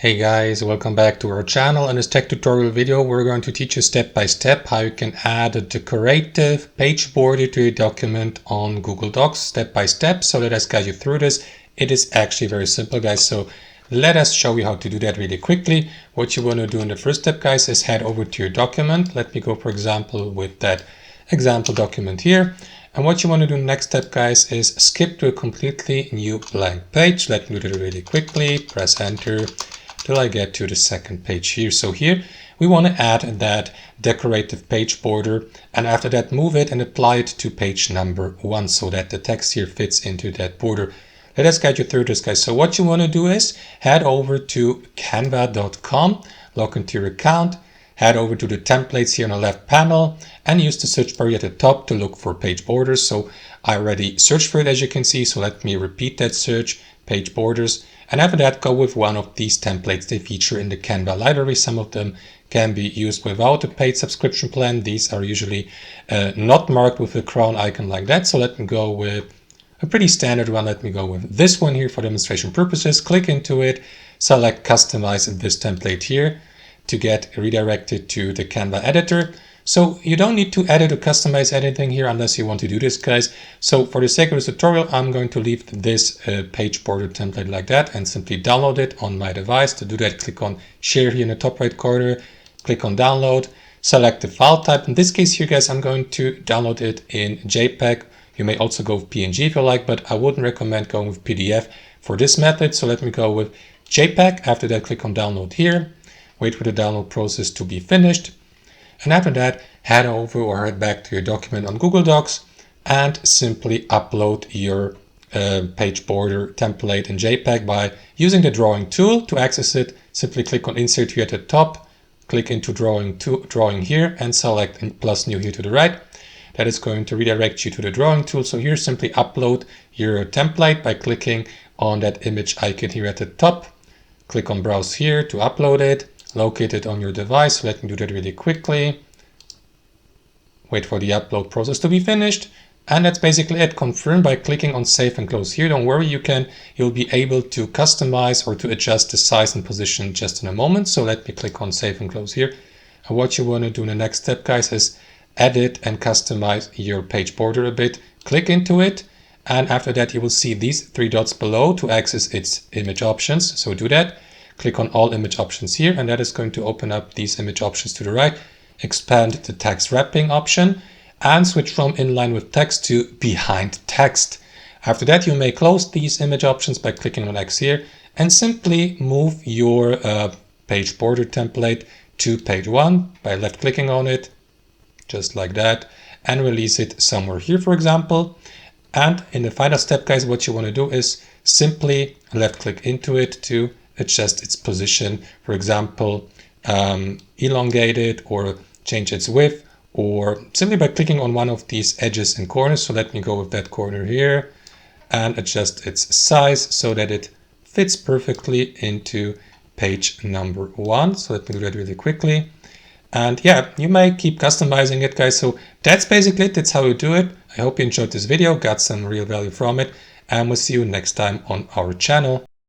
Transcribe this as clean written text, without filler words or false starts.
Hey guys, welcome back to our channel. In this tech tutorial video, we're going to teach you step by step how you can add a decorative page border to your document on Google Docs step by step. So let us guide you through this. It is actually very simple, guys. So let us show you how to do that really quickly. What you want to do in the first step, guys, is head over to your document. Let me go, for example, with that example document here. And what you want to do next step, guys, is skip to a completely new blank page. Let me do that really quickly. Press enter till I get to the second page here. So here we want to add that decorative page border, and after that move it and apply it to page number 1 so that the text here fits into that border. Let us guide you through this, guys. So what you want to do is head over to canva.com, log into your account, head over to the templates here on the left panel and use the search bar at the top to look for page borders. So I already searched for it, as you can see. So let me repeat that search, page borders. And after that, go with one of these templates they feature in the Canva library. Some of them can be used without a paid subscription plan. These are usually not marked with a crown icon like that. So let me go with a pretty standard one. Let me go with this one here for demonstration purposes. Click into it, select customize this template here to get redirected to the Canva editor. So you don't need to edit or customize anything here unless you want to do this, guys. So for the sake of this tutorial, I'm going to leave this page border template like that and simply download it on my device. To do that, click on share here in the top right corner, click on download, select the file type. In this case here, guys, I'm going to download it in JPEG. You may also go with PNG if you like, but I wouldn't recommend going with PDF for this method. So let me go with JPEG. After that, click on download here. Wait for the download process to be finished. And after that, head over or head back to your document on Google Docs and simply upload your page border template in JPEG by using the drawing tool. To access it, simply click on insert here at the top, click into drawing here and select plus new here to the right. That is going to redirect you to the drawing tool. So here, simply upload your template by clicking on that image icon here at the top. Click on browse here to upload it. Locate it on your device. Let me do that really quickly. Wait for the upload process to be finished. And that's basically it. Confirm by clicking on save and close here. Don't worry, you'll be able to customize or to adjust the size and position just in a moment. So let me click on save and close here. And what you want to do in the next step, guys, is edit and customize your page border a bit. Click into it. And after that, you will see these 3 dots below to access its image options. So do that. Click on all image options here, and that is going to open up these image options to the right. Expand the text wrapping option and switch from inline with text to behind text. After that, you may close these image options by clicking on X here and simply move your page border template to page 1 by left clicking on it, just like that, and release it somewhere here, for example. And in the final step, guys, what you want to do is simply left click into it to adjust its position, for example, elongate it or change its width, or simply by clicking on one of these edges and corners. So let me go with that corner here and adjust its size so that it fits perfectly into page number 1. So let me do that really quickly. And yeah, you may keep customizing it, guys. So that's basically it. That's how you do it. I hope you enjoyed this video, got some real value from it, and we'll see you next time on our channel.